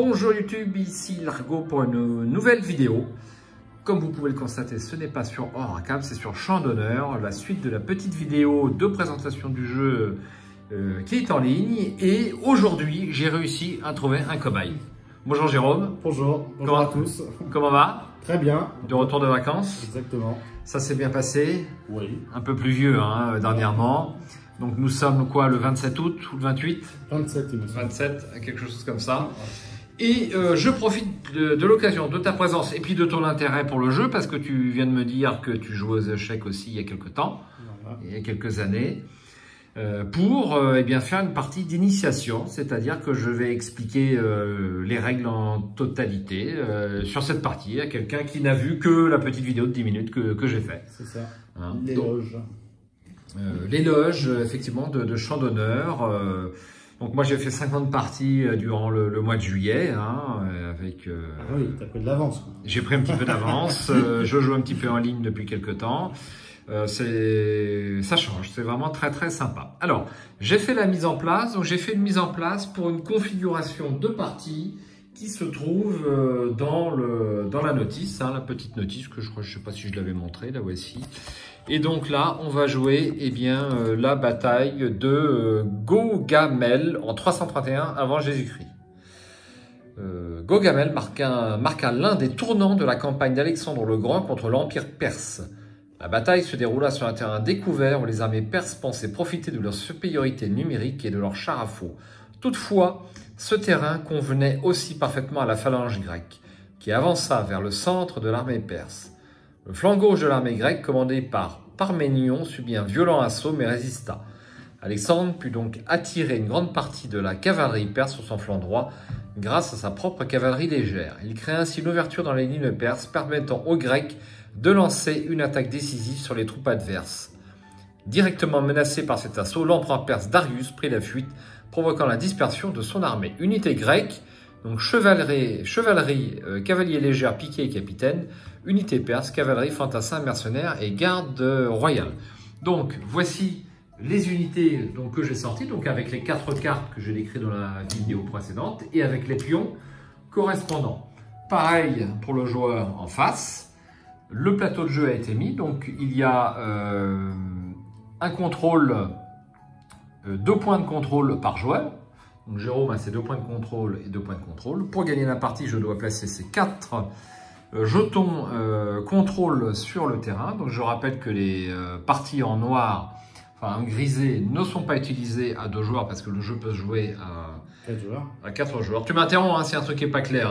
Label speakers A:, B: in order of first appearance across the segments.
A: Bonjour YouTube, ici Largo pour une nouvelle vidéo. Comme vous pouvez le constater, ce n'est pas sur Oracam, c'est sur Champ d'Honneur, la suite de la petite vidéo de présentation du jeu qui est en ligne. Et aujourd'hui, j'ai réussi à trouver un cobaye. Bonjour Jérôme.
B: Bonjour, bonjour à tous.
A: Comment va?
B: Très bien.
A: De retour de vacances?
B: Exactement.
A: Ça s'est bien passé?
B: Oui.
A: Un peu pluvieux dernièrement. Donc nous sommes quoi, le 27 août ou le 28?
B: 27, il me semble.
A: 27, quelque chose comme ça. Et je profite de l'occasion de ta présence et puis de ton intérêt pour le jeu, parce que tu viens de me dire que tu jouais aux échecs aussi il y a quelques temps, voilà. Il y a quelques années, pour eh bien, faire une partie d'initiation, c'est-à-dire que je vais expliquer les règles en totalité sur cette partie à quelqu'un qui n'a vu que la petite vidéo de 10 minutes que j'ai fait.
B: C'est ça,
A: hein,
B: l'éloge.
A: L'éloge, effectivement, de Champ d'Honneur. Donc moi, j'ai fait 50 parties durant le mois de juillet. Avec,
B: ah oui, tu as pris de l'avance.
A: J'ai pris un petit peu d'avance. Je joue un petit peu en ligne depuis quelques temps. Ça change, c'est vraiment très très sympa. Alors, j'ai fait la mise en place. Donc j'ai fait une mise en place pour une configuration de partie qui se trouve dans la notice, la petite notice que je sais pas si je l'avais montré, la voici. Et donc là, on va jouer la bataille de Gaugamel en 331 avant Jésus-Christ. Gaugamel marqua l'un des tournants de la campagne d'Alexandre le Grand contre l'Empire perse. La bataille se déroula sur un terrain découvert où les armées perses pensaient profiter de leur supériorité numérique et de leurs chars à faux. Toutefois, ce terrain convenait aussi parfaitement à la phalange grecque, qui avança vers le centre de l'armée perse. Le flanc gauche de l'armée grecque, commandé par Parménion, subit un violent assaut mais résista. Alexandre put donc attirer une grande partie de la cavalerie perse sur son flanc droit grâce à sa propre cavalerie légère. Il créa ainsi une ouverture dans les lignes perses permettant aux Grecs de lancer une attaque décisive sur les troupes adverses. Directement menacé par cet assaut, l'empereur perse Darius prit la fuite, provoquant la dispersion de son armée. Unité grecque, donc chevalerie, cavalier légère, piqué et capitaine, unité perse, cavalerie, fantassin, mercenaires et garde royale. Donc voici les unités que j'ai sorties, donc avec les 4 cartes que j'ai décrites dans la vidéo précédente et avec les pions correspondants. Pareil pour le joueur en face. Le plateau de jeu a été mis, donc il y a un contrôle, 2 points de contrôle par joueur. Donc Jérôme a ses 2 points de contrôle et 2 points de contrôle. Pour gagner la partie, je dois placer ces 4 jetons contrôle sur le terrain. Donc je rappelle que les parties en noir, enfin en grisé, ne sont pas utilisées à 2 joueurs parce que le jeu peut se jouer à 4 joueurs. Tu m'interromps si un truc n'est pas clair.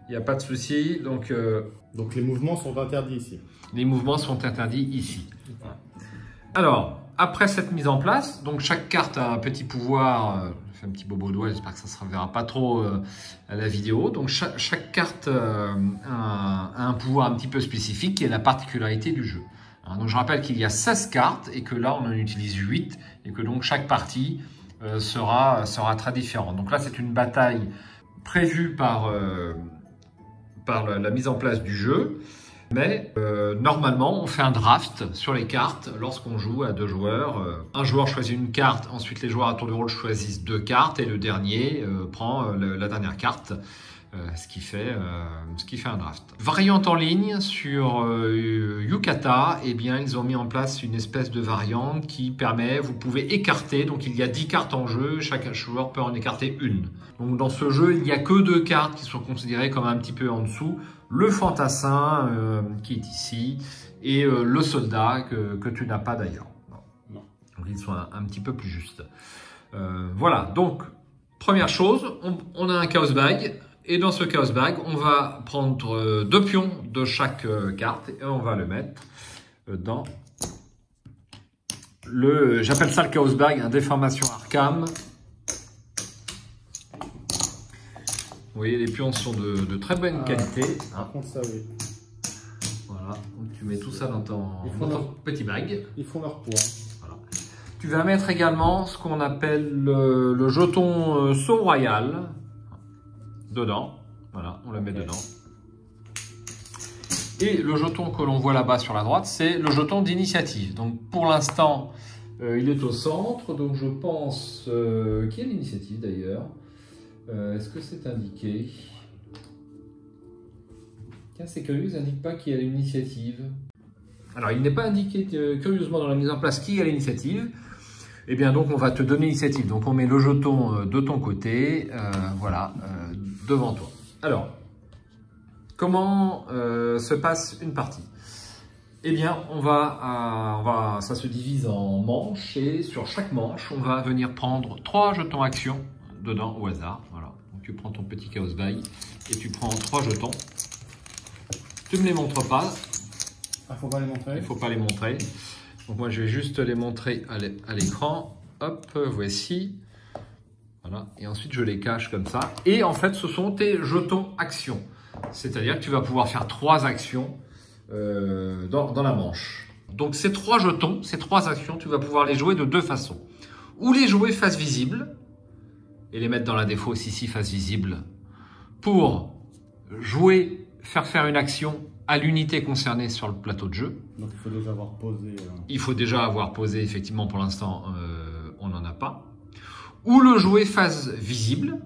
A: Il n'y a pas de souci. Donc
B: les mouvements sont interdits ici. Les
A: mouvements sont interdits ici. Alors, après cette mise en place, donc chaque carte a un petit pouvoir. Je fais un petit bobo au doigt, j'espère que ça ne se verra pas trop à la vidéo. Donc chaque carte a un pouvoir un petit peu spécifique qui est la particularité du jeu. Donc je rappelle qu'il y a 16 cartes et que là on en utilise 8 et que donc chaque partie sera très différente. Donc là c'est une bataille prévue par la mise en place du jeu. Mais normalement, on fait un draft sur les cartes lorsqu'on joue à 2 joueurs. Un joueur choisit une carte, ensuite les joueurs à tour de rôle choisissent 2 cartes et le dernier prend la dernière carte, ce qui fait un draft. Variante en ligne sur Yucata, eh bien ils ont mis en place une espèce de variante qui permet, vous pouvez écarter, donc il y a 10 cartes en jeu, chaque joueur peut en écarter une. Donc dans ce jeu, il n'y a que 2 cartes qui sont considérées comme un petit peu en dessous. Le fantassin qui est ici et le soldat que tu n'as pas d'ailleurs. Donc ils sont un petit peu plus justes. Voilà, donc première chose, on a un chaos bag et dans ce chaos bag, on va prendre 2 pions de chaque carte et on va le mettre dans j'appelle ça le chaos bag, des formations Arkham. Vous voyez, les pions sont de très bonne qualité.
B: Par contre, ça, oui.
A: Voilà, donc tu mets tout ça dans ton petit bag.
B: Ils font leur poids.
A: Voilà. Tu vas mettre également ce qu'on appelle le jeton saut royal dedans. Voilà, on le met dedans. Et le jeton que l'on voit là-bas sur la droite, c'est le jeton d'initiative. Donc pour l'instant, il est au centre. Donc je pense... qui est l'initiative d'ailleurs? Est-ce que c'est indiqué? Tiens, c'est curieux, ils n'indiquent pas qui a l'initiative. Alors, il n'est pas indiqué, curieusement, dans la mise en place qui a l'initiative. Eh bien, donc, on va te donner l'initiative. Donc, on met le jeton de ton côté, voilà, devant toi. Alors, comment se passe une partie? Eh bien, ça se divise en manches et sur chaque manche, on va venir prendre 3 jetons action dedans au hasard. Voilà. Donc, tu prends ton petit chaos bag et tu prends 3 jetons. Tu ne me les montres pas.
B: Ah, faut pas les montrer.
A: Il ne faut pas les montrer. Donc, moi, je vais juste les montrer à l'écran. Hop, voici. Voilà. Et ensuite, je les cache comme ça. Et en fait, ce sont tes jetons action. C'est-à-dire que tu vas pouvoir faire 3 actions dans la manche. Donc ces 3 jetons, ces 3 actions, tu vas pouvoir les jouer de 2 façons. Ou les jouer face visible, et les mettre dans la défausse ici, face visible, pour jouer, faire une action à l'unité concernée sur le plateau de jeu.
B: Donc il faut déjà avoir posé.
A: Il faut déjà avoir posé, effectivement, pour l'instant, on n'en a pas. Ou le jouer face visible,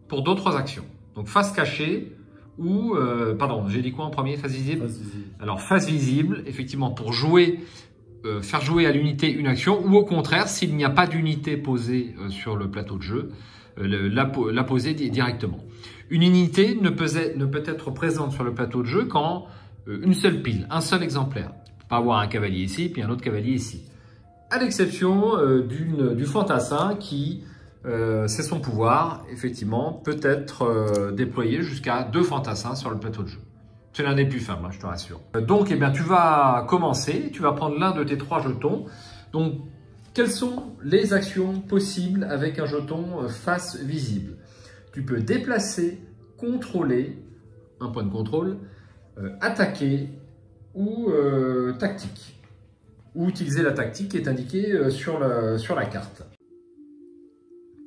A: pour d'autres actions. Donc face cachée, ou, pardon, j'ai dit quoi en premier? Face visible?
B: Face visible. Alors,
A: face visible, effectivement, pour jouer, faire jouer à l'unité une action, ou au contraire, s'il n'y a pas d'unité posée sur le plateau de jeu, la poser directement. Une unité ne peut être présente sur le plateau de jeu qu'en une seule pile, un seul exemplaire. Tu ne peux pas avoir un cavalier ici, puis un autre cavalier ici. À l'exception du fantassin qui... c'est son pouvoir, effectivement, peut être déployé jusqu'à 2 fantassins sur le plateau de jeu. C'est l'un des plus faibles, hein, je te rassure. Donc, eh bien, tu vas commencer, tu vas prendre l'un de tes 3 jetons. Donc, quelles sont les actions possibles avec un jeton face visible? Tu peux déplacer, contrôler, un point de contrôle, attaquer ou tactique. Ou utiliser la tactique qui est indiquée sur la carte.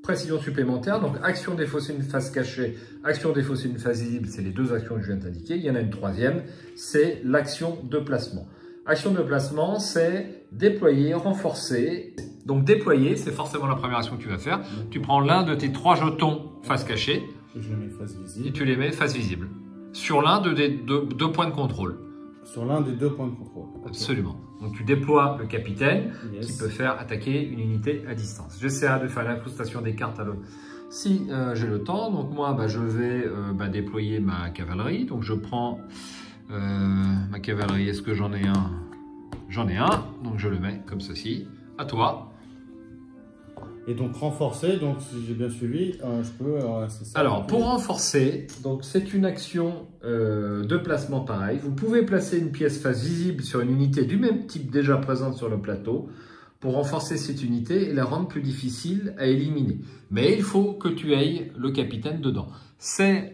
A: Précision supplémentaire, donc action défausser une face cachée, action défausser une face visible, c'est les 2 actions que je viens de t'indiquer. Il y en a une 3e, c'est l'action de placement. Action de placement, c'est déployer, renforcer. Donc déployer, c'est forcément la première action que tu vas faire. Tu prends l'un de tes 3 jetons face cachée.
B: Je les mets face visible.
A: Et tu les mets face visible. Sur l'un des 2 points de contrôle.
B: Sur l'un des 2 points de contrôle. Okay.
A: Absolument. Donc tu déploies le capitaine qui peut faire attaquer une unité à distance. J'essaierai de faire l'incrustation des cartes si j'ai le temps. Donc moi, je vais déployer ma cavalerie. Donc je prends ma cavalerie. Est-ce que j'en ai un? J'en ai un. Donc je le mets comme ceci. À toi.
B: Et donc renforcer, donc si j'ai bien suivi, je peux...
A: Alors pour renforcer, donc c'est une action de placement pareil. Vous pouvez placer une pièce face visible sur une unité du même type déjà présente sur le plateau pour renforcer cette unité et la rendre plus difficile à éliminer. Mais il faut que tu aies le capitaine dedans. Ces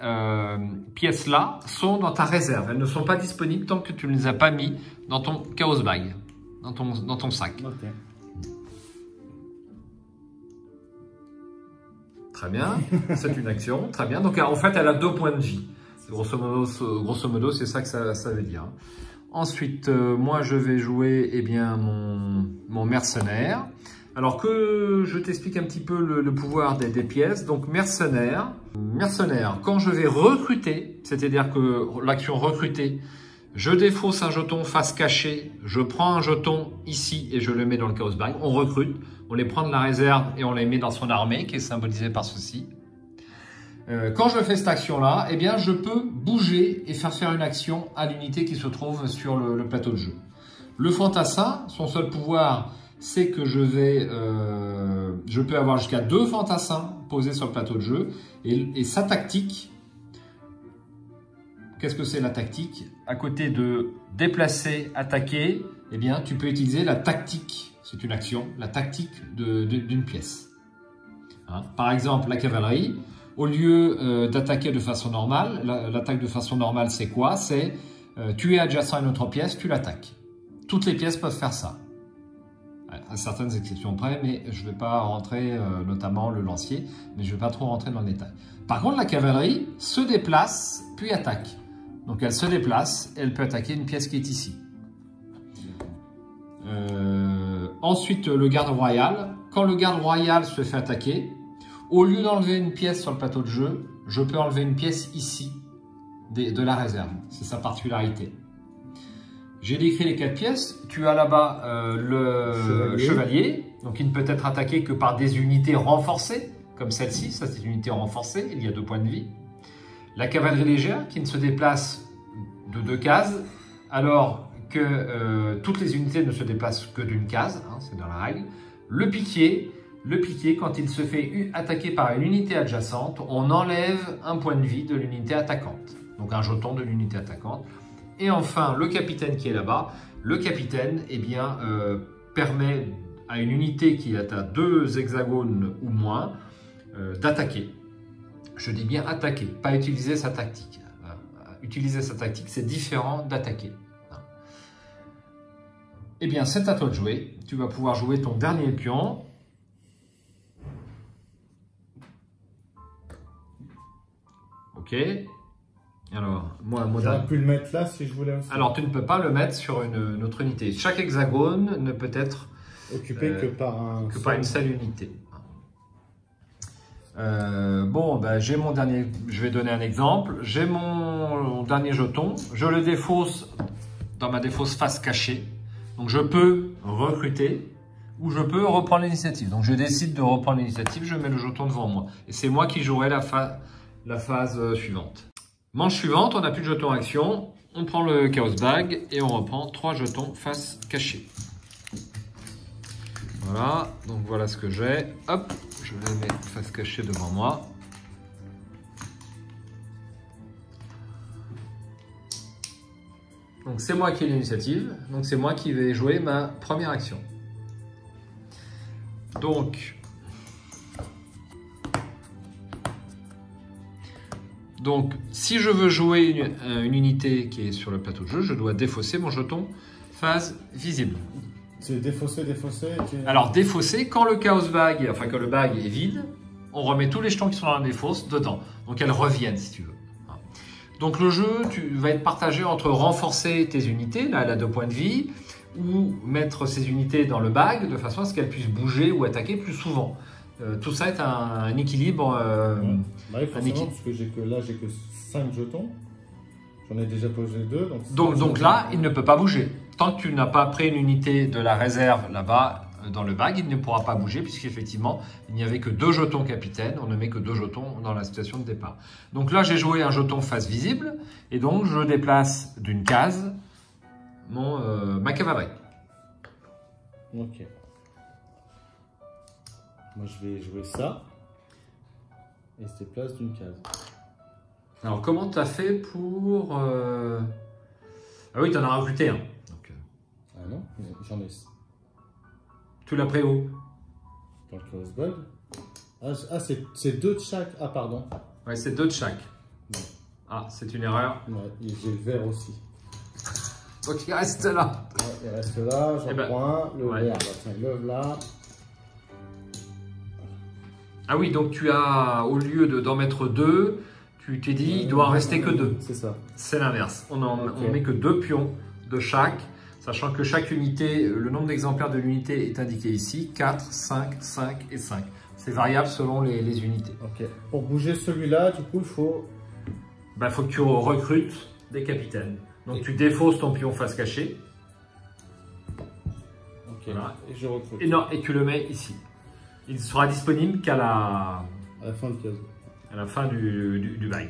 A: pièces-là sont dans ta réserve. Elles ne sont pas disponibles tant que tu ne les as pas mis dans ton chaos bag, dans ton sac.
B: Okay.
A: Très bien, c'est une action, très bien. Donc en fait, elle a 2 points de vie. Grosso modo, c'est ça que ça veut dire. Ensuite, moi, je vais jouer mon mercenaire. Alors que je t'explique un petit peu le pouvoir des pièces. Donc mercenaire, quand je vais recruter, c'est-à-dire que l'action recruter, je défausse un jeton face cachée, je prends un jeton ici et je le mets dans le chaos bag. On recrute, on les prend de la réserve et on les met dans son armée qui est symbolisée par ceci. Quand je fais cette action-là, eh bien, je peux bouger et faire une action à l'unité qui se trouve sur le plateau de jeu. Le fantassin, son seul pouvoir, c'est que je peux avoir jusqu'à 2 fantassins posés sur le plateau de jeu et sa tactique. Qu'est-ce que c'est la tactique? À côté de déplacer, attaquer, eh bien, tu peux utiliser la tactique, c'est une action, la tactique d'une pièce. Hein? Par exemple, la cavalerie, au lieu d'attaquer de façon normale, l'attaque de façon normale, c'est quoi? C'est tu es adjacent à une autre pièce, tu l'attaques. Toutes les pièces peuvent faire ça. À certaines exceptions près, mais je ne vais pas rentrer, notamment le lancier, mais je ne vais pas trop rentrer dans le détail. Par contre, la cavalerie se déplace, puis attaque. Donc elle se déplace, elle peut attaquer une pièce qui est ici. Ensuite, le garde royal. Quand le garde royal se fait attaquer, Au lieu d'enlever une pièce sur le plateau de jeu, je peux enlever une pièce ici de la réserve. C'est sa particularité. J'ai décrit les 4 pièces. Tu as là-bas le chevalier, donc il ne peut être attaqué que par des unités renforcées, comme celle-ci. Ça, c'est une unité renforcée, il y a 2 points de vie. La cavalerie légère, qui ne se déplace de 2 cases, alors que toutes les unités ne se déplacent que d'une case, hein, c'est dans la règle. Le piquier, quand il se fait attaquer par une unité adjacente, on enlève un point de vie de l'unité attaquante, donc un jeton de l'unité attaquante. Et enfin, le capitaine qui est là-bas, le capitaine permet à une unité qui est à 2 hexagones ou moins d'attaquer. Je dis bien attaquer, pas utiliser sa tactique. Utiliser sa tactique, c'est différent d'attaquer. Eh bien, c'est à toi de jouer. Tu vas pouvoir jouer ton dernier pion. Ok. Alors, moi,
B: j'aurais pu le mettre là si je voulais aussi.
A: Alors, tu ne peux pas le mettre sur une autre unité. Chaque hexagone ne peut être
B: occupé que par
A: une seule unité. Bon, ben, j'ai mon dernier. Je vais donner un exemple. J'ai mon dernier jeton. Je le défausse dans ma défausse face cachée. Donc, je peux recruter ou je peux reprendre l'initiative. Donc, je décide de reprendre l'initiative. Je mets le jeton devant moi. Et c'est moi qui jouerai la phase suivante. Manche suivante, on n'a plus de jetons action. On prend le Chaos Bag et on reprend 3 jetons face cachée. Voilà, donc voilà ce que j'ai. Hop, je les mets face cachée devant moi. Donc c'est moi qui ai l'initiative, donc c'est moi qui vais jouer ma première action. Donc, si je veux jouer une unité qui est sur le plateau de jeu, je dois défausser mon jeton phase visible.
B: C'est défausser.
A: Alors, défausser, quand le Chaos Bag, enfin quand le bag est vide, on remet tous les jetons qui sont dans la défausse dedans. Donc, elles reviennent si tu veux. Donc, le jeu va être partagé entre renforcer tes unités, là elle a 2 points de vie, ou mettre ces unités dans le bag de façon à ce qu'elles puissent bouger ou attaquer plus souvent. Tout ça est un équilibre.
B: Bah, forcément, parce que j'ai que 5 jetons. J'en ai déjà posé 2.
A: Donc là, il ne peut pas bouger. Tant que tu n'as pas pris une unité de la réserve là-bas dans le bag, il ne pourra pas bouger puisqu'effectivement, il n'y avait que 2 jetons capitaine. On ne met que 2 jetons dans la situation de départ. Donc là, j'ai joué un jeton face visible et donc je déplace d'une case ma cavalerie.
B: Ok. Moi, je vais jouer ça. Et se déplace d'une case.
A: Alors, comment tu as fait pour... Ah oui, tu en as recruté un. Donc,
B: Ah non, j'en ai...
A: Tu l'as pris où?
B: Dans le Chaos Bug. Ah, c'est 2 de chaque. Ah, pardon.
A: Ouais, c'est 2 de chaque.
B: Ouais.
A: Ah, c'est une erreur.
B: Ouais, et j'ai le vert aussi.
A: Donc, il reste là.
B: Ouais, il reste là, j'en prends un. Le vert, bah, tiens, le là.
A: Ah oui, donc tu as, au lieu d'en mettre 2, tu t'es dit, il doit en rester que 2.
B: C'est ça.
A: C'est l'inverse. On met que 2 pions de chaque, sachant que chaque unité, le nombre d'exemplaires de l'unité est indiqué ici, 4, 5, 5 et 5. C'est variable selon les unités.
B: Ok. Pour bouger celui-là, du coup, il faut...
A: Il faut que tu recrutes des capitaines. Donc tu défausses ton pion face cachée.
B: Ok. Voilà. Et je recrute.
A: Et tu le mets ici. Il sera disponible qu'à la
B: fin de case.
A: À la fin du bail.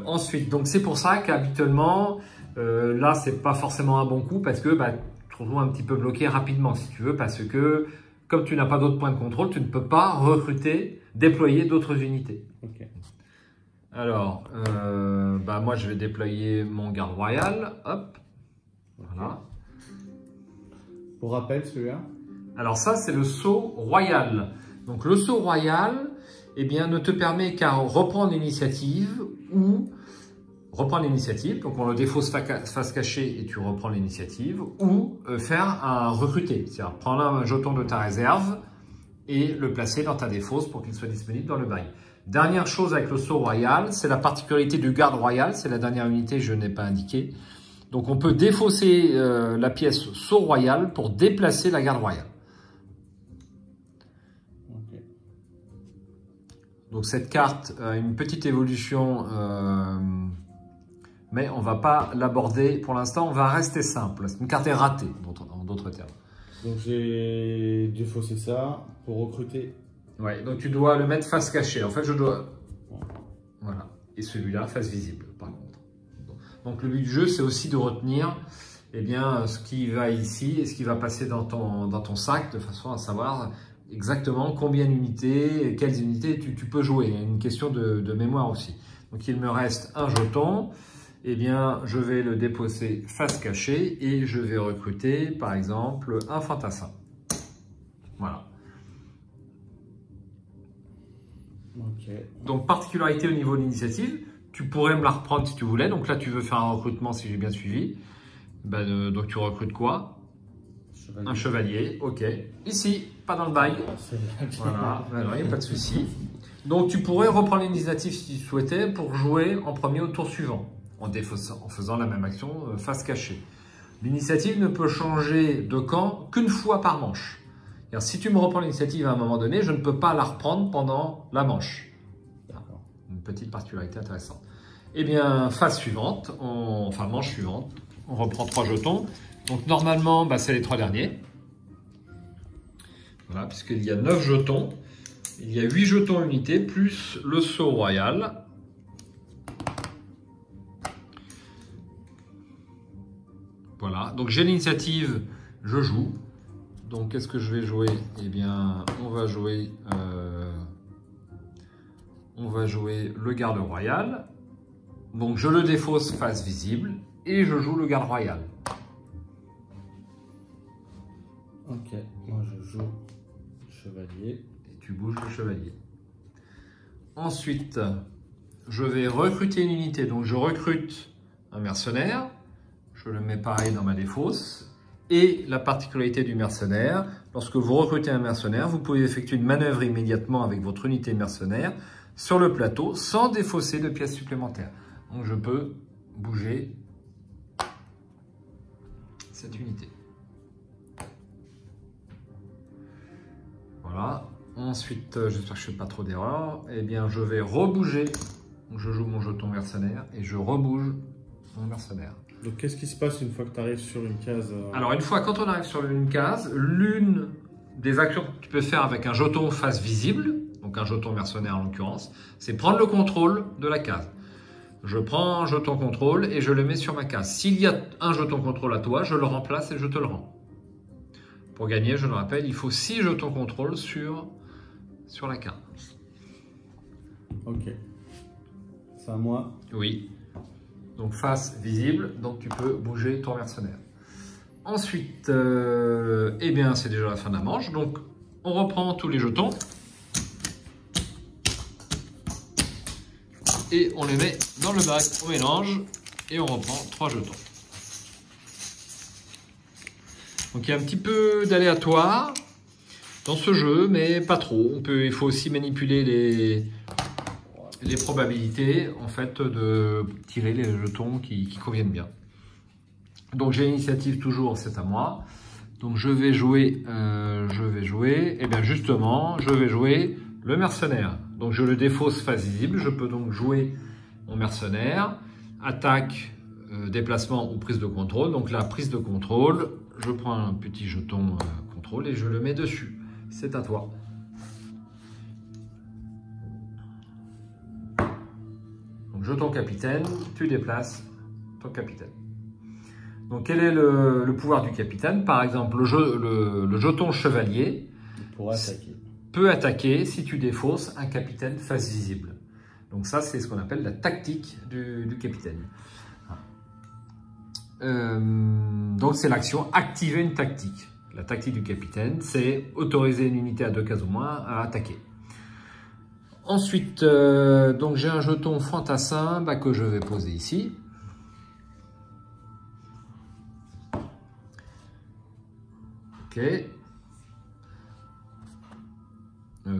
A: Ensuite, donc c'est pour ça qu'habituellement, là, c'est pas forcément un bon coup parce que tu te retrouves un petit peu bloqué rapidement, si tu veux, parce que comme tu n'as pas d'autres points de contrôle, tu ne peux pas recruter, déployer d'autres unités.
B: Ok.
A: Alors, moi, je vais déployer mon garde royal. Hop. Voilà.
B: Pour rappel, celui-là. Donc
A: ça, c'est le saut royal. Donc, le saut royal, eh bien, ne te permet qu'à reprendre l'initiative ou reprendre l'initiative. Donc, on le défausse face cachée et tu reprends l'initiative ou faire un recruter. C'est-à-dire prendre un jeton de ta réserve et le placer dans ta défausse pour qu'il soit disponible dans le bail. Dernière chose avec le saut royal, c'est la particularité du garde royal. C'est la dernière unité, je n'ai pas indiqué. Donc, on peut défausser la pièce saut royal pour déplacer la garde royale. Donc cette carte a une petite évolution, mais on ne va pas l'aborder pour l'instant, on va rester simple. C'est une carte est ratée, en d'autres termes.
B: Donc j'ai défaussé ça pour recruter.
A: Ouais, donc tu dois le mettre face cachée. En fait, je dois... Voilà. Et celui-là, face visible, par contre. Donc le but du jeu, c'est aussi de retenir eh bien, ce qui va ici et ce qui va passer dans ton sac, de façon à savoir exactement combien d'unités, quelles unités tu peux jouer. Il y a une question de mémoire aussi. Donc il me reste un jeton. Eh bien, je vais le déposer face cachée et je vais recruter, par exemple, un fantassin. Voilà.
B: Okay.
A: Donc, particularité au niveau de l'initiative, tu pourrais me la reprendre si tu voulais. Donc là, tu veux faire un recrutement si j'ai bien suivi. Ben, donc, tu recrutes quoi? Un chevalier, ok. Ici, pas dans le bail. Voilà, alors, il n'y a pas de souci. Donc, tu pourrais reprendre l'initiative si tu souhaitais pour jouer en premier au tour suivant, en faisant la même action face cachée. L'initiative ne peut changer de camp qu'une fois par manche. Si tu me reprends l'initiative à un moment donné, je ne peux pas la reprendre pendant la manche. Une petite particularité intéressante. Eh bien, phase suivante, enfin manche suivante, on reprend 3 jetons. Donc normalement, bah, c'est les 3 derniers. Voilà, puisqu'il y a 9 jetons. Il y a 8 jetons unités, plus le sceau royal. Voilà, donc j'ai l'initiative, je joue. Donc qu'est-ce que je vais jouer? Eh bien, on va jouer le garde royal. Donc je le défausse face visible et je joue le garde royal.
B: Ok, moi je joue chevalier.
A: Et tu bouges le chevalier. Ensuite, je vais recruter une unité. Donc je recrute un mercenaire. Je le mets pareil dans ma défausse. Et la particularité du mercenaire, lorsque vous recrutez un mercenaire, vous pouvez effectuer une manœuvre immédiatement avec votre unité mercenaire sur le plateau sans défausser de pièces supplémentaires. Donc je peux bouger cette unité. Voilà. Ensuite, j'espère que je ne fais pas trop d'erreurs. Eh bien, je vais rebouger. Je joue mon jeton mercenaire et je rebouge mon mercenaire.
B: Donc, qu'est-ce qui se passe une fois que tu arrives sur une case
A: Alors, une fois, quand on arrive sur une case, l'une des actions que tu peux faire avec un jeton face visible, donc un jeton mercenaire en l'occurrence, c'est prendre le contrôle de la case. Je prends un jeton contrôle et je le mets sur ma case. S'il y a un jeton contrôle à toi, je le remplace et je te le rends. Pour gagner, je le rappelle, il faut 6 jetons contrôle sur la carte.
B: Ok. C'est à moi.
A: Oui. Donc face visible, donc tu peux bouger ton mercenaire. Ensuite, eh bien c'est déjà la fin de la manche, donc on reprend tous les jetons et on les met dans le bac, on mélange et on reprend 3 jetons. Donc il y a un petit peu d'aléatoire dans ce jeu, mais pas trop. Il faut aussi manipuler les probabilités en fait de tirer les jetons qui conviennent bien. Donc j'ai l'initiative toujours, c'est à moi. Donc je vais jouer, et bien justement, je vais jouer le mercenaire. Donc je le défausse face visible, je peux donc jouer mon mercenaire, attaque, déplacement ou prise de contrôle. Donc la prise de contrôle, je prends un petit jeton contrôle et je le mets dessus. C'est à toi. Donc jeton capitaine, tu déplaces ton capitaine. Donc quel est le pouvoir du capitaine? Par exemple, le jeton chevalier peut attaquer si tu défausses un capitaine face visible. Donc ça, c'est ce qu'on appelle la tactique du capitaine. Donc c'est l'action activer une tactique. La tactique du capitaine, c'est autoriser une unité à 2 cases ou moins à attaquer. Ensuite, donc j'ai un jeton fantassin que je vais poser ici. Ok.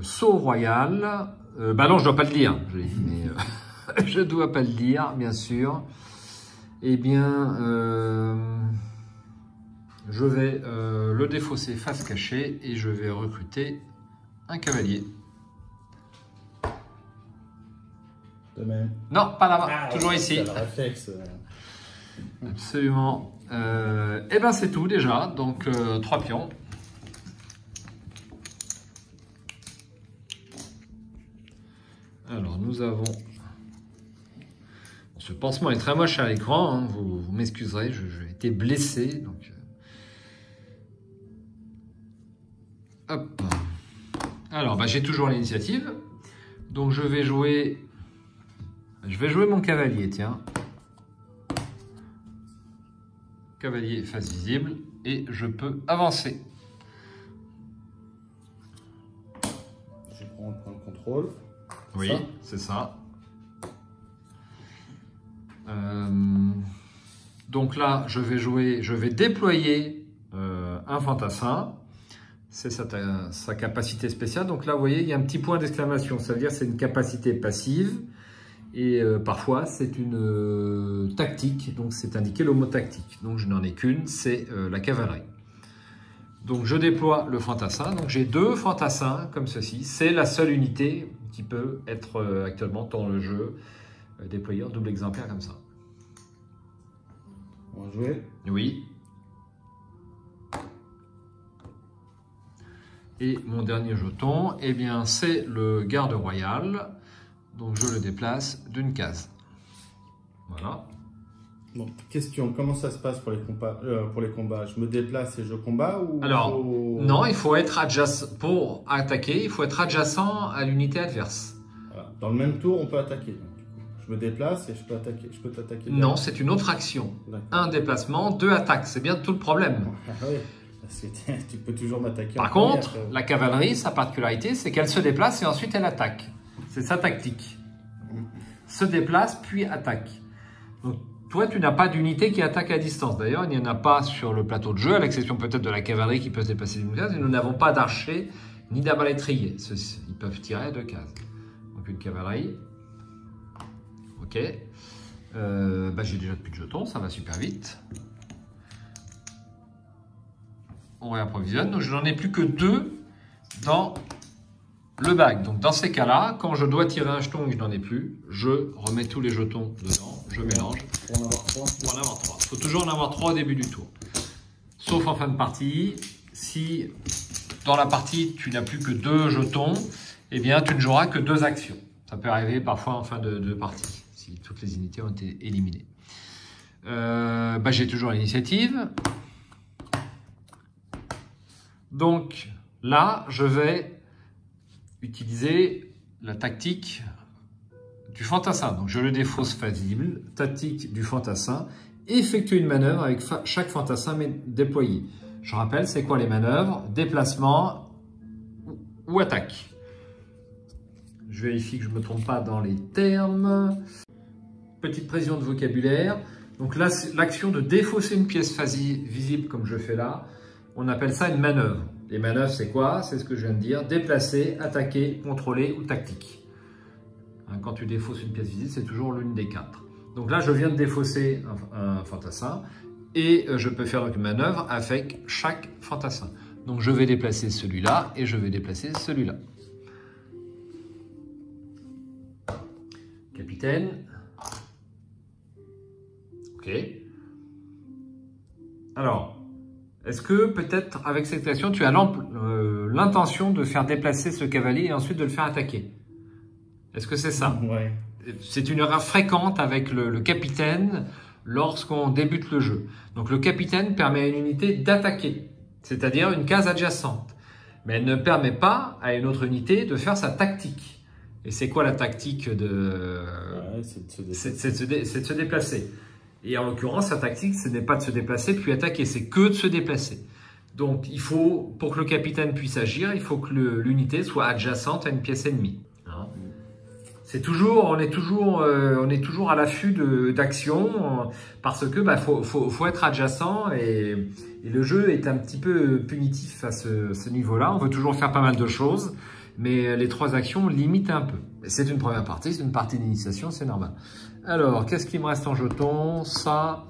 A: Sceau royal. Non, je dois pas le dire. Je l'ai dit, mais je dois pas le dire, bien sûr. Eh bien, je vais le défausser face cachée et je vais recruter un cavalier.
B: De même.
A: Non, pas là-bas, toujours ici.
B: C'est le réflexe.
A: Absolument. Et ben c'est tout déjà, donc 3 pions. Alors nous avons... Ce pansement est très moche à l'écran, hein, vous m'excuserez, j'ai été blessé. Donc... Hop. Alors bah, j'ai toujours l'initiative, donc je vais jouer mon cavalier, tiens. Cavalier face visible, et je peux avancer.
B: Je prends le point de contrôle.
A: Oui, c'est ça. Donc là, je vais déployer un fantassin. C'est sa capacité spéciale. Donc là, vous voyez, il y a un petit point d'exclamation. Ça veut dire que c'est une capacité passive. Et parfois, c'est une tactique. Donc c'est indiqué le mot tactique. Donc je n'en ai qu'une, c'est la cavalerie. Donc je déploie le fantassin. Donc j'ai 2 fantassins comme ceci. C'est la seule unité qui peut être actuellement dans le jeu déployée en double exemplaire comme ça.
B: On va jouer.
A: Oui. Et mon dernier jeton, eh bien c'est le garde royal. Donc je le déplace d'une case. Voilà.
B: Donc, question, comment ça se passe pour les combats, Je me déplace et je combats ou
A: Alors, non, il faut être adjacent. Pour attaquer, il faut être adjacent à l'unité adverse.
B: Voilà. Dans le même tour, on peut attaquer. Donc, je me déplace et je peux attaquer. Je peux t'attaquer.
A: Non, c'est une autre action. 1 déplacement, 2 attaques. C'est bien tout le problème.
B: Oui, parce que tu peux toujours m'attaquer.
A: Par contre, la cavalerie, sa particularité, c'est qu'elle se déplace et ensuite elle attaque. C'est sa tactique. Se déplace puis attaque. Donc, toi, tu n'as pas d'unité qui attaque à distance. D'ailleurs, il n'y en a pas sur le plateau de jeu, à l'exception peut-être de la cavalerie qui peut se déplacer d'une case. Et nous n'avons pas d'archers ni d'arbalétriers. Ils peuvent tirer à 2 cases. Donc une cavalerie. Ok. Bah, j'ai déjà plus de jetons, ça va super vite. On réapprovisionne. Donc je n'en ai plus que 2 dans le bac. Donc dans ces cas-là, quand je dois tirer un jeton et que je n'en ai plus, je remets tous les jetons dedans, je mélange.
B: Pour en avoir 3.
A: Pour en avoir 3. Il faut toujours en avoir 3 au début du tour. Sauf en fin de partie, si dans la partie tu n'as plus que 2 jetons, eh bien tu ne joueras que 2 actions. Ça peut arriver parfois en fin de partie, si toutes les unités ont été éliminées. Bah, j'ai toujours l'initiative. Donc là, je vais utiliser la tactique du fantassin. Donc je le défausse visible, tactique du fantassin, effectuer une manœuvre avec chaque fantassin déployé. Je rappelle, c'est quoi les manœuvres? Déplacement ou attaque. Je vérifie que je ne me trompe pas dans les termes. Petite précision de vocabulaire. Donc là, l'action de défausser une pièce visible comme je fais là, on appelle ça une manœuvre. Les manœuvres, c'est quoi? C'est ce que je viens de dire. Déplacer, attaquer, contrôler ou tactique. Quand tu défausses une pièce visible, c'est toujours l'une des 4. Donc là, je viens de défausser un fantassin et je peux faire une manœuvre avec chaque fantassin. Donc je vais déplacer celui-là et je vais déplacer celui-là. Capitaine. Ok. Alors, est-ce que peut-être avec cette action, tu as l'intention de faire déplacer ce cavalier et ensuite de le faire attaquer? Est-ce que c'est ça?
B: Ouais.
A: C'est une erreur fréquente avec le capitaine lorsqu'on débute le jeu. Donc le capitaine permet à une unité d'attaquer, c'est-à-dire une case adjacente. Mais elle ne permet pas à une autre unité de faire sa tactique. Et c'est quoi la tactique de...
B: Ouais, c'est
A: de se déplacer. Et en l'occurrence, sa tactique, ce n'est pas de se déplacer puis attaquer, c'est que de se déplacer. Donc il faut, pour que le capitaine puisse agir, il faut que l'unité soit adjacente à une pièce ennemie. C'est toujours, on est toujours à l'affût d'actions parce que faut être adjacent et le jeu est un petit peu punitif à ce niveau-là. On veut toujours faire pas mal de choses, mais les 3 actions limitent un peu. C'est une première partie, c'est une partie d'initiation, c'est normal. Alors, qu'est-ce qui me reste en jetons? Ça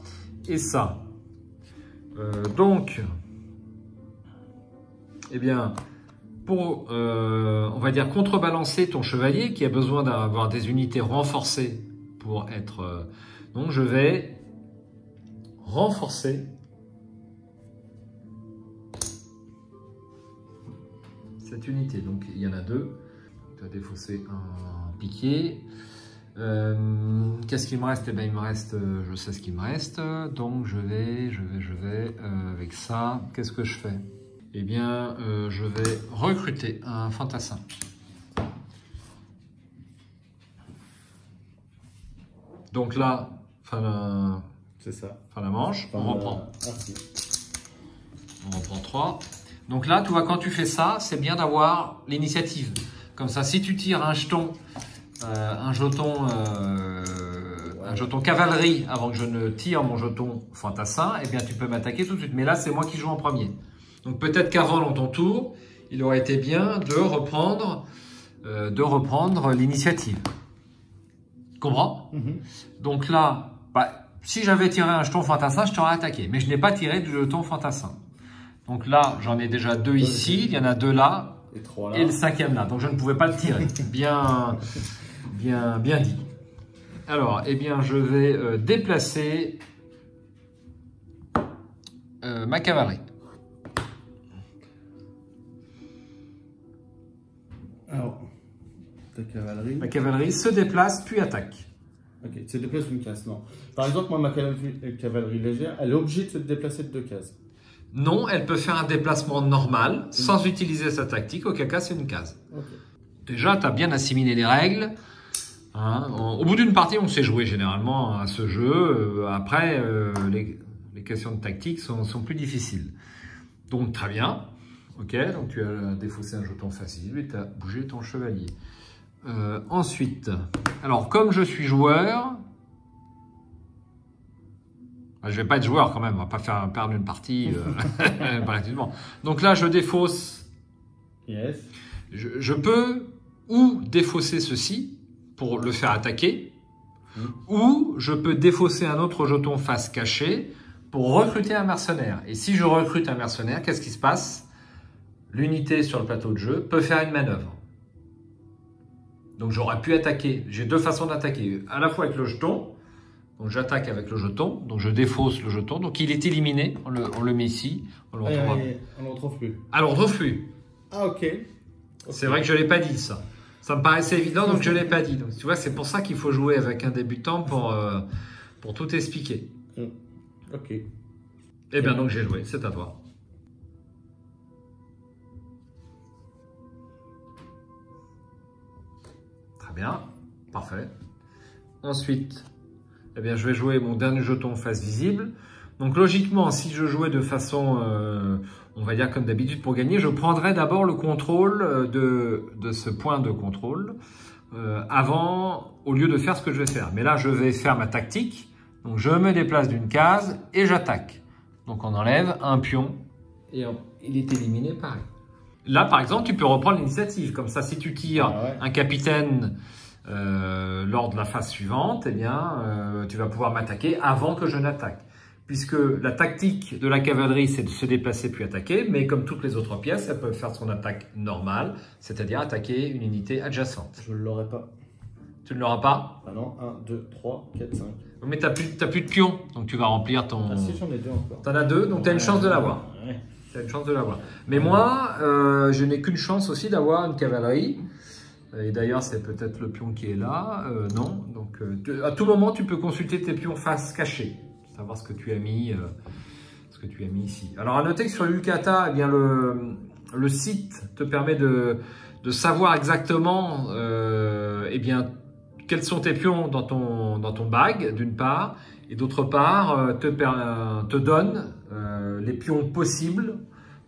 A: et ça. Donc, eh bien, pour, on va dire, contrebalancer ton chevalier qui a besoin d'avoir des unités renforcées pour être... donc je vais renforcer cette unité. Donc il y en a deux. Tu as défaussé un piquier. Qu'est-ce qu'il me reste? Eh bien, il me reste, je sais ce qu'il me reste. Donc je vais avec ça. Qu'est-ce que je fais? Eh bien, je vais recruter un fantassin. Donc là,
B: c'est ça.
A: Fin la manche, on reprend. On reprend 3. Donc là, tu vois, quand tu fais ça, c'est bien d'avoir l'initiative. Comme ça, si tu tires un jeton, un jeton cavalerie avant que je ne tire mon jeton fantassin, eh bien, tu peux m'attaquer tout de suite. Mais là, c'est moi qui joue en premier. Donc peut-être qu'avant, dans ton tour, il aurait été bien de reprendre l'initiative. Tu comprends? Donc là, si j'avais tiré un jeton fantassin, je t'aurais attaqué. Mais je n'ai pas tiré du jeton fantassin. Donc là, j'en ai déjà 2 ici, il y en a 2 là,
B: et 3 là,
A: et le 5e là. Donc je ne pouvais pas le tirer. Bien dit. Alors, eh bien, je vais déplacer ma cavalerie.
B: Alors, ta cavalerie...
A: Ma cavalerie se déplace puis attaque.
B: Ok, tu te déplaces d'une case, non. Par exemple, moi, ma cavalerie légère, elle est obligée de se déplacer de 2 cases.
A: Non, elle peut faire un déplacement normal sans utiliser sa tactique, auquel cas c'est une case. Okay. Déjà, tu as bien assimilé les règles. Hein. Au bout d'une partie, on sait jouer généralement à ce jeu. Après, les questions de tactique sont plus difficiles. Donc, très bien. Ok, donc tu as défaussé un jeton facile et tu as bougé ton chevalier. Ensuite, alors comme je suis joueur... Je vais pas être joueur quand même, on va pas faire perdre une partie. Donc là, je défausse.
B: Yes.
A: Je peux ou défausser ceci pour le faire attaquer, ou je peux défausser un autre jeton face cachée pour recruter un mercenaire. Et si je recrute un mercenaire, qu'est-ce qui se passe? L'unité sur le plateau de jeu peut faire une manœuvre. Donc j'aurais pu attaquer. J'ai 2 façons d'attaquer, à la fois avec le jeton. Donc j'attaque avec le jeton, donc je défausse le jeton, donc il est éliminé, on le met ici, on le
B: retrouve plus.
A: Ah, on le retrouve plus.
B: Ah, ok.
A: C'est vrai que je ne l'ai pas dit ça. Ça me paraissait évident, donc je ne l'ai pas dit. Donc tu vois, c'est pour ça qu'il faut jouer avec un débutant pour tout expliquer.
B: Ok.
A: Eh bien donc j'ai joué, c'est à toi. Très bien, parfait. Ensuite... eh bien, je vais jouer mon dernier jeton face visible. Donc, logiquement, si je jouais de façon, on va dire comme d'habitude pour gagner, je prendrais d'abord le contrôle de ce point de contrôle au lieu de faire ce que je vais faire. Mais là, je vais faire ma tactique. Donc, je me déplace d'une case et j'attaque. Donc, on enlève un pion et il est éliminé pareil. Là, par exemple, tu peux reprendre l'initiative. Comme ça, si tu tires un capitaine... lors de la phase suivante, eh bien, tu vas pouvoir m'attaquer avant que je n'attaque. Puisque la tactique de la cavalerie, c'est de se déplacer puis attaquer, mais comme toutes les autres pièces, elles peuvent faire son attaque normale, c'est-à-dire attaquer une unité adjacente.
B: Je ne l'aurai pas.
A: Tu ne l'auras pas?
B: Ah non, 1, 2, 3, 4, 5.
A: Mais tu n'as plus de pions, donc tu vas remplir ton...
B: Ah si, j'en ai 2 encore.
A: Tu en as 2, donc tu as une chance de l'avoir.
B: Ouais.
A: Tu as une chance de l'avoir. Mais moi, je n'ai qu'une chance aussi d'avoir une cavalerie. Et d'ailleurs, c'est peut-être le pion qui est là. Non. Donc, à tout moment, tu peux consulter tes pions face cachée. Savoir ce que tu as mis, ici. Alors, à noter que sur Yucata, eh bien, le site te permet de savoir exactement eh bien, quels sont tes pions dans ton bag, d'une part. Et d'autre part, te donne les pions possibles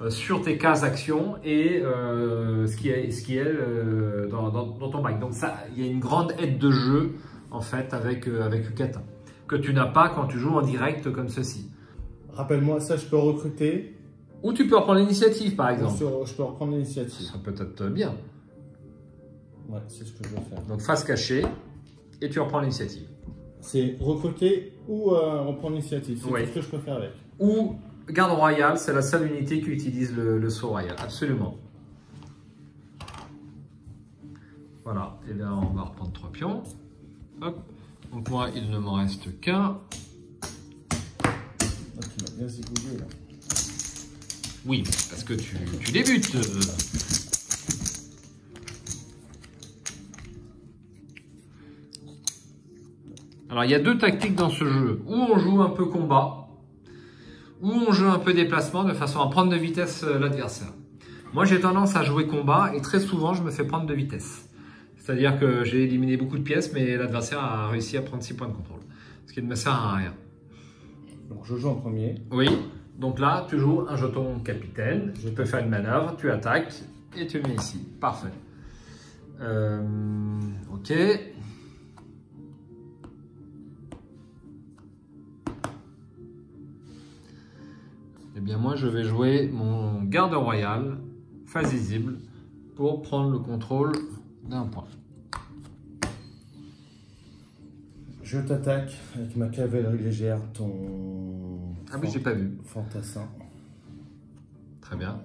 A: sur tes cases actions et ce qui est dans ton bac. Donc ça, il y a une grande aide de jeu en fait avec Yucata que tu n'as pas quand tu joues en direct comme ceci.
B: Rappelle-moi, ça je peux recruter.
A: Ou tu peux reprendre l'initiative par exemple.
B: Je peux reprendre l'initiative.
A: Ça peut être bien.
B: Ouais, c'est ce que je vais faire.
A: Donc face cachée et tu reprends l'initiative.
B: C'est recruter ou reprendre l'initiative. C'est
A: oui.
B: tout ce que je peux faire avec.
A: Ou garde royale, c'est la seule unité qui utilise le saut royal. Absolument. Voilà, et bien on va reprendre 3 pions. Hop. Donc moi, il ne m'en reste qu'un.
B: Ah, tu m'as bien zigouillé là.
A: Oui, parce que tu débutes. Alors, il y a 2 tactiques dans ce jeu. Ou on joue un peu combat, ou on joue un peu déplacement de façon à prendre de vitesse l'adversaire. Moi, j'ai tendance à jouer combat et très souvent, je me fais prendre de vitesse. C'est-à-dire que j'ai éliminé beaucoup de pièces, mais l'adversaire a réussi à prendre 6 points de contrôle. Ce qui ne me sert à rien.
B: Donc, je joue en premier.
A: Oui. Donc là, tu joues un jeton capitaine. Je peux faire une manœuvre, tu attaques et tu le mets ici. Parfait. Ok. Eh bien, moi, je vais jouer mon garde royal, face visible, pour prendre le contrôle d'un point.
B: Je t'attaque avec ma cavalerie légère, ton...
A: Ah oui, j'ai pas vu.
B: Fantassin.
A: Très bien.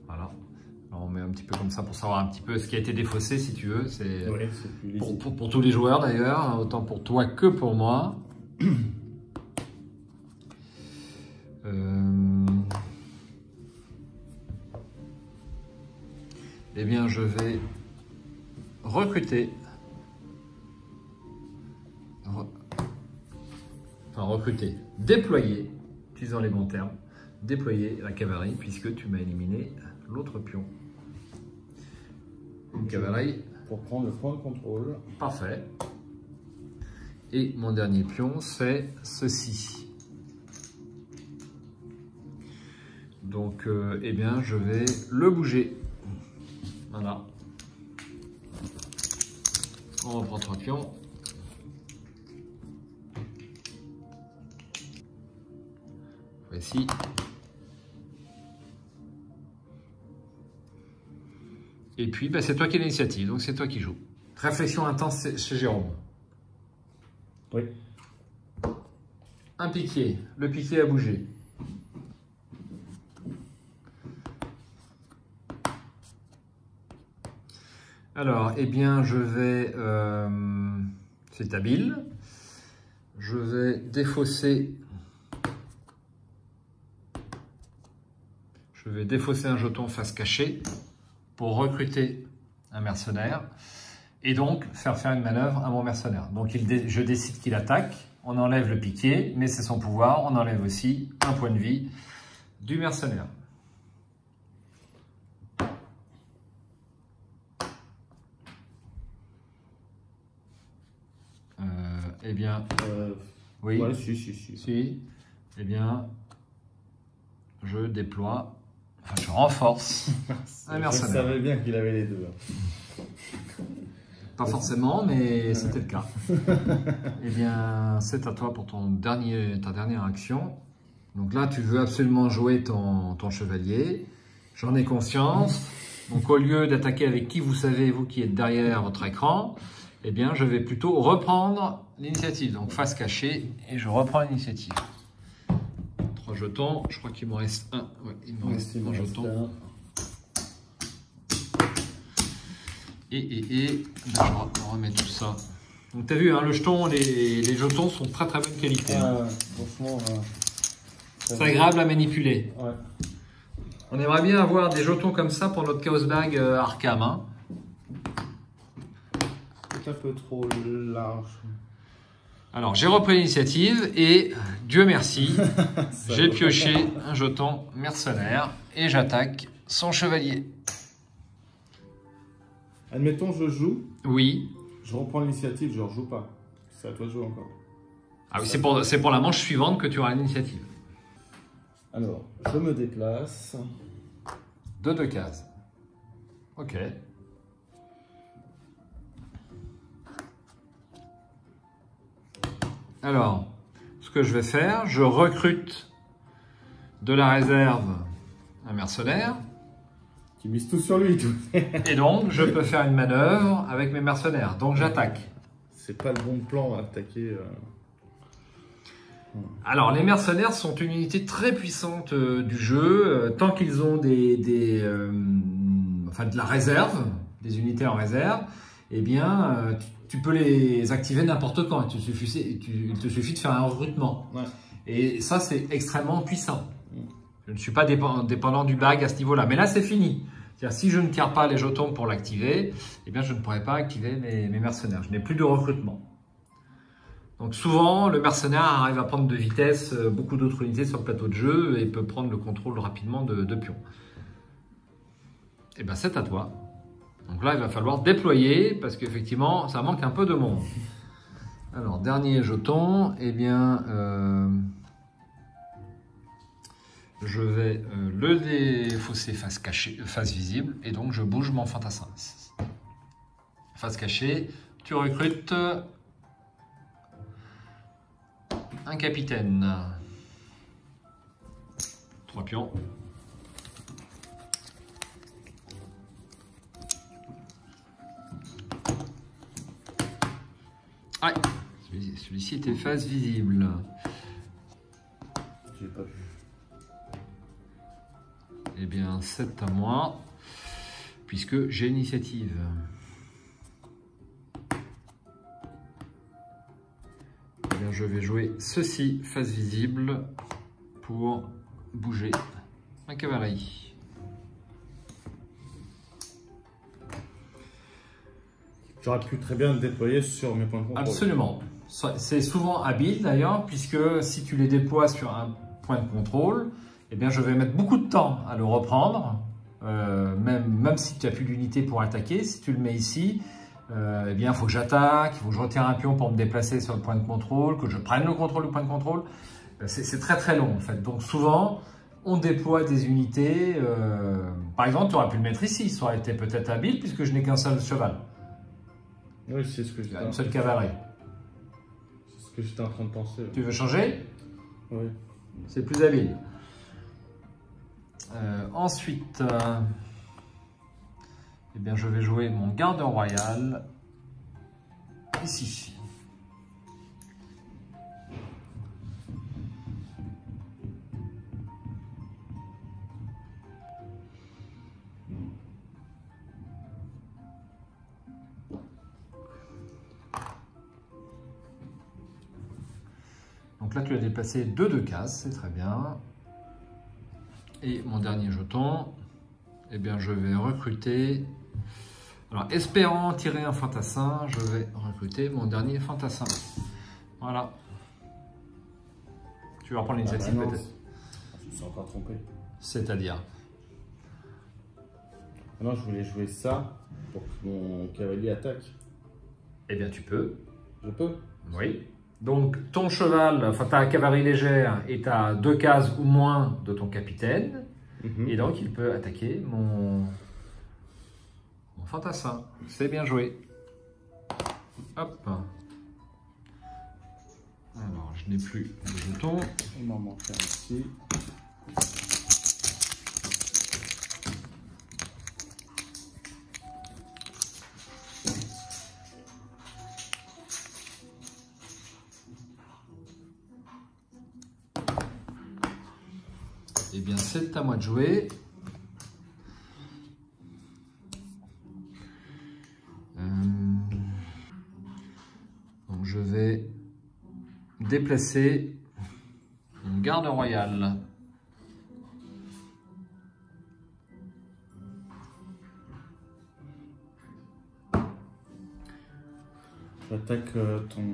A: Voilà. Alors, on met un petit peu comme ça pour savoir un petit peu ce qui a été défaussé, si tu veux. C'est
B: ouais, plus lisible.
A: pour tous les joueurs, d'ailleurs, autant pour toi que pour moi. Eh bien, je vais recruter. Enfin, recruter. Déployer, utilisant les bons termes. Déployer la cavalerie, puisque tu m'as éliminé l'autre pion. Une cavalerie.
B: Pour prendre le point de contrôle.
A: Parfait. Et mon dernier pion, c'est ceci. Donc, eh bien, je vais le bouger. Voilà. On reprend 3 pions. Voici. Et puis, bah, c'est toi qui as l'initiative, donc c'est toi qui joues. Réflexion intense chez Jérôme.
B: Oui.
A: Un piqué. Le piqué a bougé. Alors, eh bien, je vais... c'est habile. Je vais défausser... Je vais défausser un jeton face cachée pour recruter un mercenaire et donc faire une manœuvre à mon mercenaire. Donc, je décide qu'il attaque. On enlève le piqué, mais c'est son pouvoir. On enlève aussi un point de vie du mercenaire. Eh bien, oui.
B: Ouais, si.
A: Si. Eh bien, je déploie, enfin, je renforce un mercenaire.
B: Je savais bien qu'il avait les deux.
A: Pas forcément, mais c'était le cas. Eh bien, c'est à toi pour ta dernière action. Donc là, tu veux absolument jouer ton chevalier. J'en ai conscience. Donc, au lieu d'attaquer avec qui vous savez, vous qui êtes derrière votre écran, eh bien, je vais plutôt reprendre l'initiative. Donc, face cachée, et je reprends l'initiative. 3 jetons. Je crois qu'il me reste un. Ouais, il me reste un jeton. Et ben, je remets tout ça. Donc, tu as vu, hein, le jeton, les jetons sont de très très bonne qualité.
B: Franchement,
A: c'est agréable à manipuler.
B: Ouais.
A: On aimerait bien avoir des jetons comme ça pour notre Chaos Bag Arkham. Hein.
B: C'est un peu trop large.
A: Alors, j'ai repris l'initiative et, Dieu merci, j'ai pioché un jeton mercenaire et j'attaque son chevalier.
B: Admettons, je joue.
A: Oui.
B: Je reprends l'initiative, je ne rejoue pas. C'est à toi de jouer encore.
A: Ah oui, c'est pour la manche suivante que tu auras l'initiative.
B: Alors, je me déplace.
A: De 2 cases. Ok. Alors, ce que je vais faire, je recrute de la réserve un mercenaire.
B: Qui mise tout sur lui. Tout.
A: Et donc, je peux faire une manœuvre avec mes mercenaires. Donc, j'attaque.
B: C'est pas le bon plan à attaquer.
A: Alors, les mercenaires sont une unité très puissante du jeu. Tant qu'ils ont de la réserve, des unités en réserve, eh bien, tu peux les activer n'importe quand. Il te suffit de faire un recrutement.
B: Ouais.
A: Et ça, c'est extrêmement puissant. Je ne suis pas dépendant du bag à ce niveau-là. Mais là, c'est fini. C'est-à-dire, si je ne carre pas les jetons pour l'activer, eh bien, je ne pourrai pas activer mes mercenaires. Je n'ai plus de recrutement. Donc souvent, le mercenaire arrive à prendre de vitesse beaucoup d'autres unités sur le plateau de jeu et peut prendre le contrôle rapidement de pions. Et bien, c'est à toi. Donc là, il va falloir déployer parce qu'effectivement, ça manque un peu de monde. Alors, dernier jeton, eh bien, je vais le défausser face cachée, face visible, et donc je bouge mon fantassin. Face cachée, tu recrutes un capitaine. 3 pions. Ah, celui-ci était face visible.
B: J'ai pas vu.
A: Eh bien, c'est à moi, puisque j'ai l'initiative. Eh bien, je vais jouer ceci face visible pour bouger ma cavalerie.
B: J'aurais pu très bien le déployer sur mes points de contrôle.
A: Absolument. C'est souvent habile d'ailleurs, puisque si tu les déploies sur un point de contrôle, eh bien, je vais mettre beaucoup de temps à le reprendre, même si tu n'as plus d'unité pour attaquer. Si tu le mets ici, eh bien, il faut que j'attaque, il faut que je retire un pion pour me déplacer sur le point de contrôle, que je prenne le contrôle du point de contrôle. C'est très très long en fait. Donc souvent, on déploie des unités. Par exemple, tu aurais pu le mettre ici, ça aurait été peut-être habile puisque je n'ai qu'un seul cheval.
B: Oui, c'est ce que j'étais.
A: Une seule cavalerie.
B: C'est ce que j'étais en train de penser.
A: Tu veux changer?
B: Oui.
A: C'est plus habile. Ensuite, eh bien, je vais jouer mon garde royal ici. Donc là, tu as déplacé 2 de cases, c'est très bien. Et mon dernier jeton, eh bien, je vais recruter. Alors, espérant tirer un fantassin, je vais recruter mon dernier fantassin. Voilà. Tu vas reprendre l'initiative peut-être.
B: Je me suis encore trompé.
A: C'est-à-dire?
B: Non, je voulais jouer ça pour que mon cavalier attaque.
A: Eh bien, tu peux.
B: Je peux?
A: Oui. Donc, ton cheval, enfin ta cavalerie légère est à 2 cases ou moins de ton capitaine. Et donc, il peut attaquer mon fantassin. C'est bien joué. Hop. Alors, je n'ai plus de jetons.
B: Il m'en manque un ici.
A: Eh bien, c'est à moi de jouer. Donc, je vais déplacer mon garde royal.
B: J'attaque ton...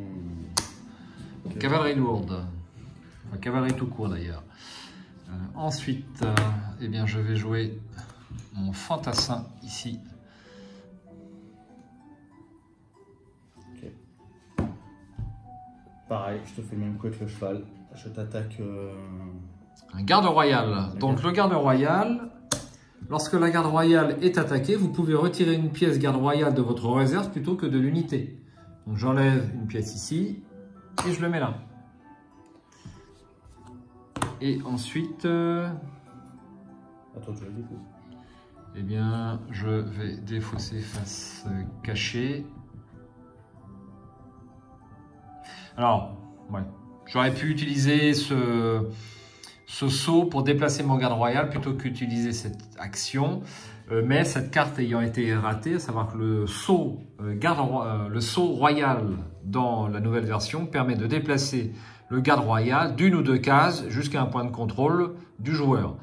A: Cavalerie lourde. Enfin, cavalerie tout court d'ailleurs. Ensuite, eh bien, je vais jouer mon fantassin ici.
B: Okay. Pareil, je te fais le même coup avec le cheval. Je t'attaque...
A: Un garde royal. Donc le garde royal, lorsque la garde royale est attaquée, vous pouvez retirer une pièce garde royale de votre réserve plutôt que de l'unité. Donc j'enlève une pièce ici et je le mets là. Et ensuite,
B: Attends, je vais du coup.
A: Eh bien, je vais défausser face cachée. Alors, ouais, j'aurais pu utiliser ce saut pour déplacer mon garde royal plutôt qu'utiliser cette action. Mais cette carte ayant été ratée, à savoir que le saut, le saut royal dans la nouvelle version permet de déplacer le garde royal d'une ou deux cases jusqu'à un point de contrôle du joueur.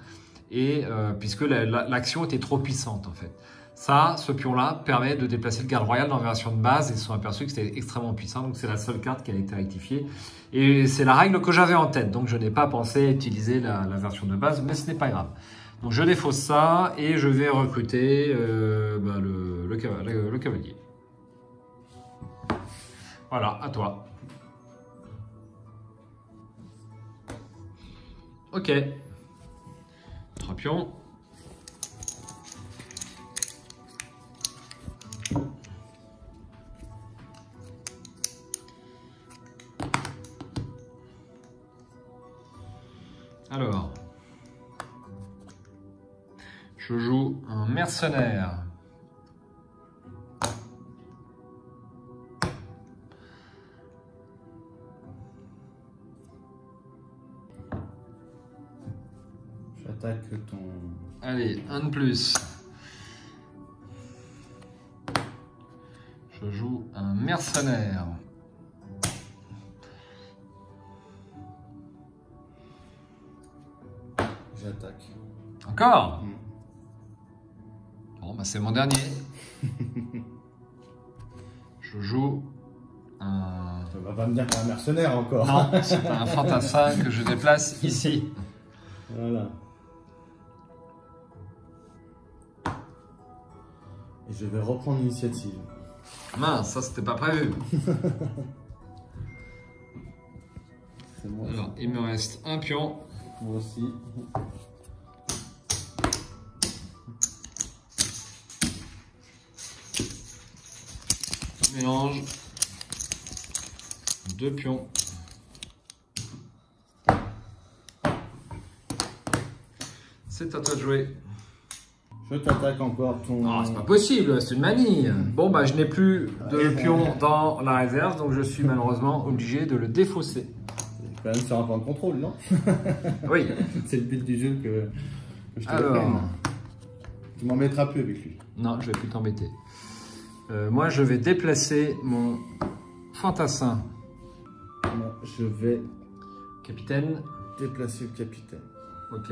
A: Et puisque l'action était trop puissante en fait. Ça, ce pion-là permet de déplacer le garde royal dans la version de base et ils se sont aperçus que c'était extrêmement puissant. Donc c'est la seule carte qui a été rectifiée. Et c'est la règle que j'avais en tête. Donc je n'ai pas pensé à utiliser la version de base, mais ce n'est pas grave. Donc je défausse ça et je vais recruter le cavalier. Voilà, à toi. Ok. 3 pions. Alors, je joue un mercenaire.
B: J'attaque ton...
A: Allez, un de plus. Je joue un mercenaire.
B: J'attaque.
A: Encore? Bon, bah c'est mon dernier. Je joue un...
B: Ça va pas me dire que c'est un mercenaire encore.
A: Non, c'est un fantassin que je déplace ici.
B: Voilà. Et je vais reprendre l'initiative.
A: Mince, ça c'était pas prévu.
B: C'est moi.
A: Alors, il me reste un pion.
B: Moi aussi.
A: Mélange. 2 pions. C'est à toi de jouer.
B: Je t'attaque encore ton...
A: Non, c'est pas possible, c'est une manie. Bon, bah je n'ai plus de pions dans la réserve, donc je suis malheureusement obligé de le défausser.
B: C'est quand même sur un point de contrôle, non?
A: Oui.
B: C'est le but du jeu que je te
A: Alors...
B: reprenne. Tu m'embêteras plus avec lui.
A: Non, je vais plus t'embêter. Moi, je vais déplacer mon fantassin.
B: Moi, je vais
A: Capitaine.
B: déplacer le capitaine.
A: Ok.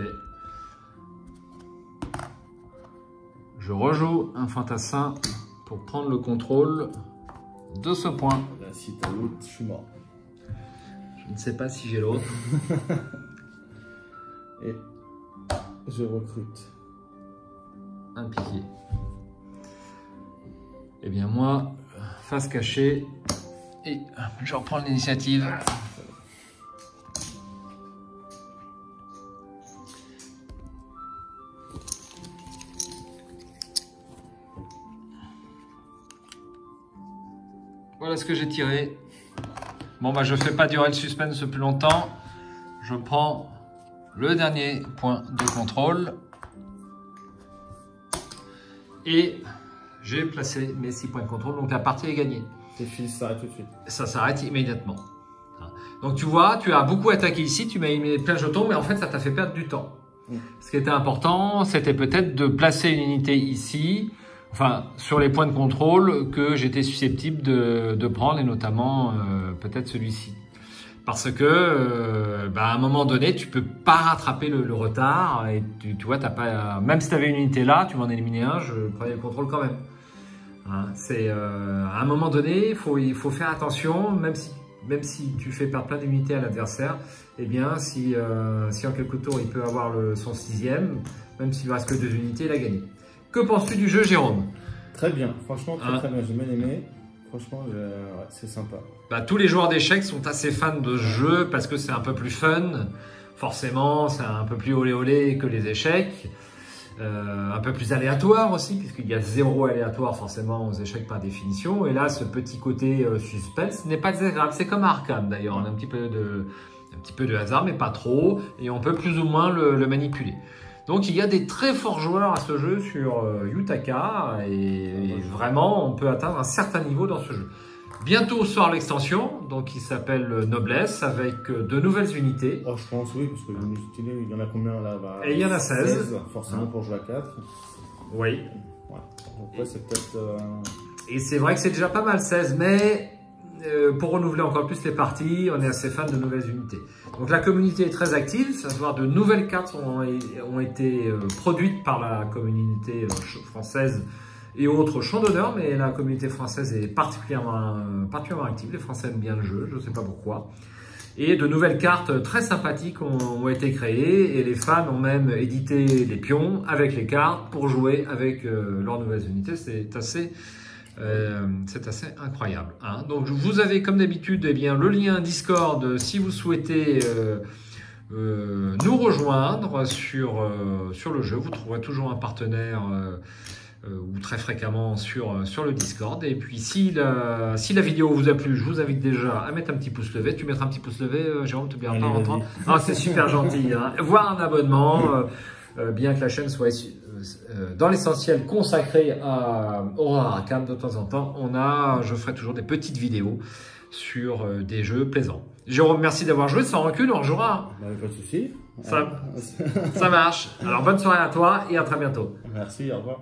A: Je rejoue un fantassin pour prendre le contrôle de ce point.
B: Là, si t'as l'autre, je suis mort.
A: Je ne sais pas si j'ai l'autre.
B: Et je recrute
A: un piqué. Eh bien moi, face cachée, et je reprends l'initiative. Voilà ce que j'ai tiré. Bon bah je fais pas durer le suspense plus longtemps. Je prends le dernier point de contrôle. Et j'ai placé mes 6 points de contrôle, donc la partie est gagnée.
B: Tes fils s'arrêtent tout de suite.
A: Ça s'arrête immédiatement. Donc tu vois, tu as beaucoup attaqué ici, tu m'as mis plein de jetons, mais en fait ça t'a fait perdre du temps. Ce qui était important, c'était peut-être de placer une unité ici, enfin sur les points de contrôle que j'étais susceptible de prendre, et notamment peut-être celui-ci. Parce que à un moment donné, tu peux pas rattraper le retard, et tu vois, t'as pas, même si tu avais une unité là, tu m'en éliminais un, je prenais le contrôle quand même. Hein, c'est à un moment donné, il faut faire attention, même si tu fais perdre plein d'unités à l'adversaire, eh bien si en quelques tours il peut avoir son 6e, même s'il ne reste que 2 unités, il a gagné. Que penses-tu du jeu, Jérôme?
B: Très bien, franchement très bien, j'ai bien aimé. Franchement, ouais, c'est sympa.
A: Tous les joueurs d'échecs sont assez fans de ce jeu parce que c'est un peu plus fun. Forcément, c'est un peu plus olé olé que les échecs. Un peu plus aléatoire aussi, puisqu'il y a 0 aléatoire forcément aux échecs par définition. Et là, ce petit côté suspense n'est pas désagréable. C'est comme Arkham d'ailleurs, on a un petit peu de hasard, mais pas trop. Et on peut plus ou moins le manipuler. Donc il y a des très forts joueurs à ce jeu sur Yutaka et vraiment on peut atteindre un certain niveau dans ce jeu. Bientôt sort l'extension, donc qui s'appelle Noblesse, avec de nouvelles unités.
B: Oh, je pense oui, parce que il y en a combien là?
A: Et il y en a 16.
B: Forcément pour jouer à 4.
A: Oui.
B: Ouais. Après, c'est peut-être...
A: Et c'est vrai que c'est déjà pas mal, 16, mais pour renouveler encore plus les parties, on est assez fan de nouvelles unités. Donc la communauté est très active, savoir de nouvelles cartes ont été produites par la communauté française et autres champs d'honneur, mais la communauté française est particulièrement active. Les Français aiment bien le jeu, je ne sais pas pourquoi. Et de nouvelles cartes très sympathiques ont été créées et les fans ont même édité les pions avec les cartes pour jouer avec leurs nouvelles unités. C'est assez incroyable. Hein. Donc vous avez comme d'habitude eh bien, le lien Discord si vous souhaitez nous rejoindre sur le jeu. Vous trouverez toujours un partenaire ou très fréquemment sur le Discord. Et puis si la vidéo vous a plu, je vous invite déjà à mettre un petit pouce levé. Tu mettras un petit pouce levé, Jérôme, tu n'oublieras pas en rentrant. Ah, c'est super gentil. Hein. Voir un abonnement, bien que la chaîne soit dans l'essentiel consacrée à Aurora Arkham. De temps en temps, je ferai toujours des petites vidéos sur des jeux plaisants. Jérôme, merci d'avoir joué. Sans recul, on rejouera.
B: Pas de souci.
A: Ça marche. Alors bonne soirée à toi et à très bientôt.
B: Merci, au revoir.